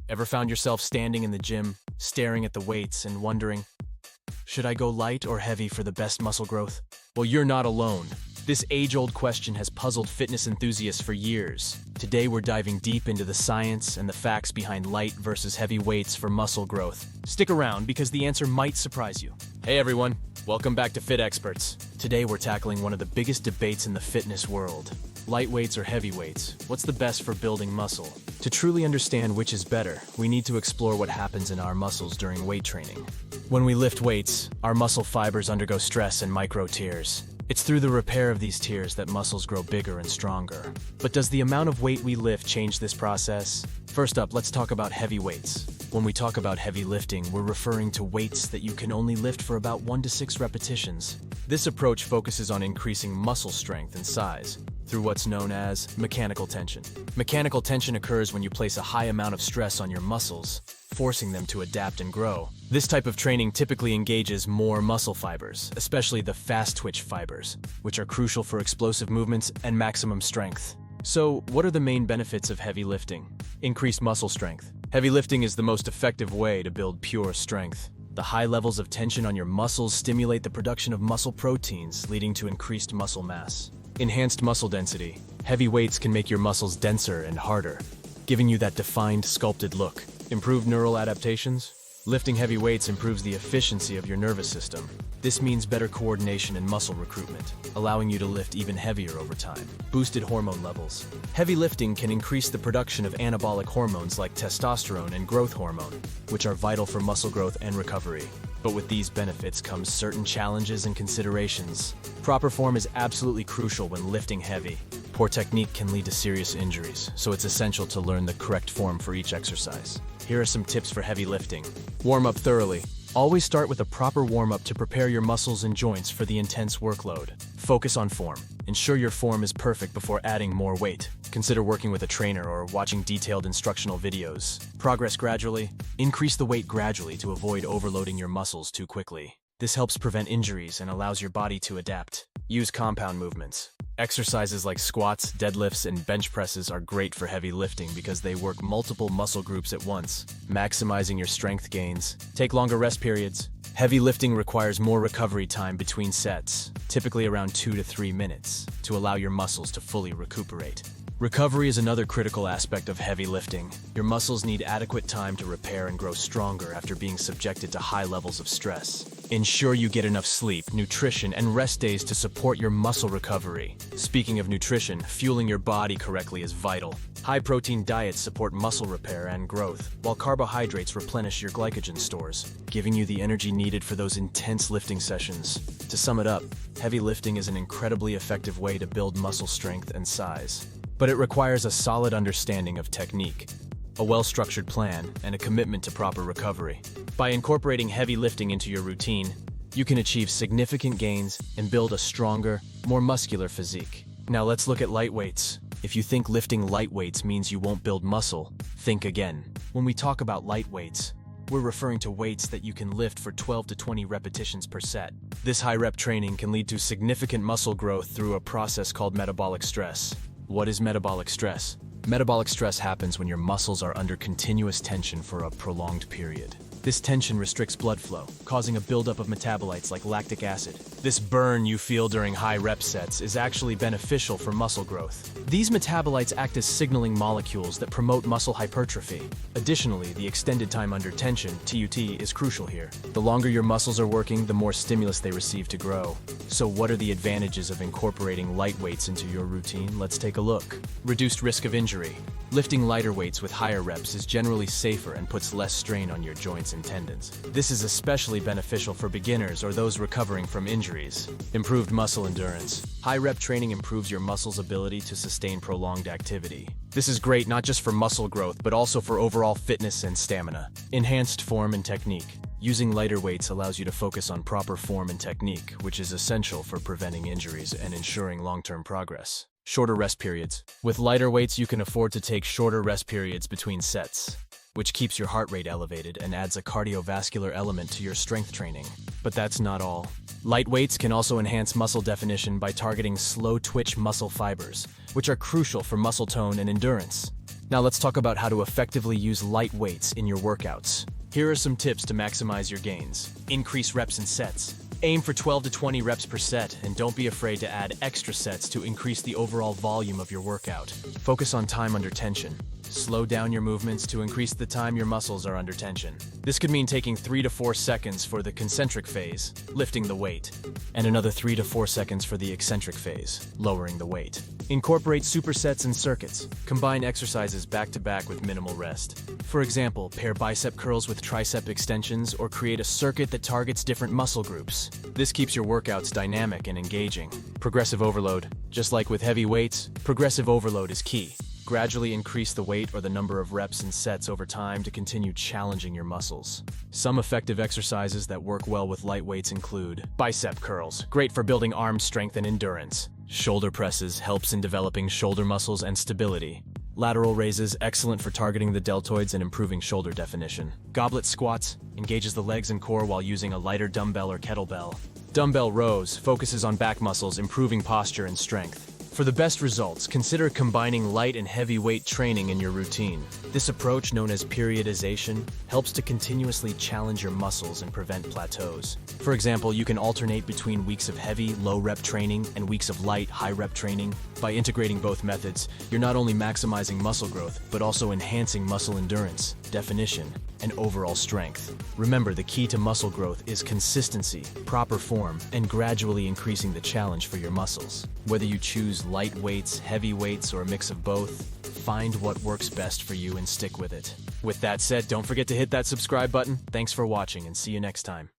Ever found yourself standing in the gym, staring at the weights and wondering, should I go light or heavy for the best muscle growth? Well, you're not alone. This age-old question has puzzled fitness enthusiasts for years. Today we're diving deep into the science and the facts behind light versus heavy weights for muscle growth. Stick around because the answer might surprise you. Hey everyone, welcome back to Fit Experts. Today we're tackling one of the biggest debates in the fitness world. Light weights or heavy weights? What's the best for building muscle? To truly understand which is better, we need to explore what happens in our muscles during weight training. When we lift weights, our muscle fibers undergo stress and micro tears. It's through the repair of these tears that muscles grow bigger and stronger. But does the amount of weight we lift change this process? First up, let's talk about heavy weights. When we talk about heavy lifting, we're referring to weights that you can only lift for about 1 to 6 repetitions. This approach focuses on increasing muscle strength and size through what's known as mechanical tension. Mechanical tension occurs when you place a high amount of stress on your muscles, forcing them to adapt and grow. This type of training typically engages more muscle fibers, especially the fast-twitch fibers, which are crucial for explosive movements and maximum strength. So, what are the main benefits of heavy lifting? Increased muscle strength. Heavy lifting is the most effective way to build pure strength. The high levels of tension on your muscles stimulate the production of muscle proteins, leading to increased muscle mass. Enhanced muscle density. Heavy weights can make your muscles denser and harder, giving you that defined, sculpted look. Improved neural adaptations. Lifting heavy weights improves the efficiency of your nervous system. This means better coordination and muscle recruitment, allowing you to lift even heavier over time. Boosted hormone levels. Heavy lifting can increase the production of anabolic hormones like testosterone and growth hormone, which are vital for muscle growth and recovery. But with these benefits comes certain challenges and considerations. Proper form is absolutely crucial when lifting heavy. Poor technique can lead to serious injuries, so it's essential to learn the correct form for each exercise. Here are some tips for heavy lifting. Warm up thoroughly. Always start with a proper warm-up to prepare your muscles and joints for the intense workload. Focus on form. Ensure your form is perfect before adding more weight. Consider working with a trainer or watching detailed instructional videos. Progress gradually. Increase the weight gradually to avoid overloading your muscles too quickly. This helps prevent injuries and allows your body to adapt. Use compound movements. Exercises like squats, deadlifts, and bench presses are great for heavy lifting because they work multiple muscle groups at once, maximizing your strength gains. Take longer rest periods. Heavy lifting requires more recovery time between sets, typically around 2 to 3 minutes, to allow your muscles to fully recuperate. Recovery is another critical aspect of heavy lifting. Your muscles need adequate time to repair and grow stronger after being subjected to high levels of stress. Ensure you get enough sleep, nutrition, and rest days to support your muscle recovery. Speaking of nutrition, fueling your body correctly is vital. High-protein diets support muscle repair and growth, while carbohydrates replenish your glycogen stores, giving you the energy needed for those intense lifting sessions. To sum it up, heavy lifting is an incredibly effective way to build muscle strength and size. But it requires a solid understanding of technique, a well-structured plan, and a commitment to proper recovery. By incorporating heavy lifting into your routine, you can achieve significant gains and build a stronger, more muscular physique. Now let's look at light weights. If you think lifting light weights means you won't build muscle, think again. When we talk about light weights, we're referring to weights that you can lift for 12 to 20 repetitions per set. This high-rep training can lead to significant muscle growth through a process called metabolic stress. What is metabolic stress? Metabolic stress happens when your muscles are under continuous tension for a prolonged period. This tension restricts blood flow, causing a buildup of metabolites like lactic acid. This burn you feel during high rep sets is actually beneficial for muscle growth. These metabolites act as signaling molecules that promote muscle hypertrophy. Additionally, the extended time under tension, TUT, is crucial here. The longer your muscles are working, the more stimulus they receive to grow. So what are the advantages of incorporating light weights into your routine? Let's take a look. Reduced risk of injury. Lifting lighter weights with higher reps is generally safer and puts less strain on your joints and tendons. This is especially beneficial for beginners or those recovering from injuries. Improved muscle endurance. High-rep training improves your muscles' ability to sustain prolonged activity. This is great not just for muscle growth, but also for overall fitness and stamina. Enhanced form and technique. Using lighter weights allows you to focus on proper form and technique, which is essential for preventing injuries and ensuring long-term progress. Shorter rest periods. With lighter weights, you can afford to take shorter rest periods between sets, which keeps your heart rate elevated and adds a cardiovascular element to your strength training. But that's not all. Light weights can also enhance muscle definition by targeting slow-twitch muscle fibers, which are crucial for muscle tone and endurance. Now let's talk about how to effectively use light weights in your workouts. Here are some tips to maximize your gains. Increase reps and sets. Aim for 12 to 20 reps per set, and don't be afraid to add extra sets to increase the overall volume of your workout. Focus on time under tension. Slow down your movements to increase the time your muscles are under tension. This could mean taking 3 to 4 seconds for the concentric phase, lifting the weight, and another 3 to 4 seconds for the eccentric phase, lowering the weight. Incorporate supersets and circuits. Combine exercises back-to-back with minimal rest. For example, pair bicep curls with tricep extensions or create a circuit that targets different muscle groups. This keeps your workouts dynamic and engaging. Progressive overload. Just like with heavy weights, progressive overload is key. Gradually increase the weight or the number of reps and sets over time to continue challenging your muscles. Some effective exercises that work well with light weights include bicep curls, great for building arm strength and endurance. Shoulder presses helps in developing shoulder muscles and stability. Lateral raises, excellent for targeting the deltoids and improving shoulder definition. Goblet squats engages the legs and core while using a lighter dumbbell or kettlebell. Dumbbell rows focuses on back muscles, improving posture and strength. For the best results, consider combining light and heavy weight training in your routine. This approach, known as periodization, helps to continuously challenge your muscles and prevent plateaus. For example, you can alternate between weeks of heavy, low-rep training and weeks of light, high-rep training. By integrating both methods, you're not only maximizing muscle growth, but also enhancing muscle endurance, definition, and overall strength. Remember, the key to muscle growth is consistency, proper form, and gradually increasing the challenge for your muscles. Whether you choose light weights, heavy weights, or a mix of both, find what works best for you and stick with it. With that said, don't forget to hit that subscribe button. Thanks for watching and see you next time.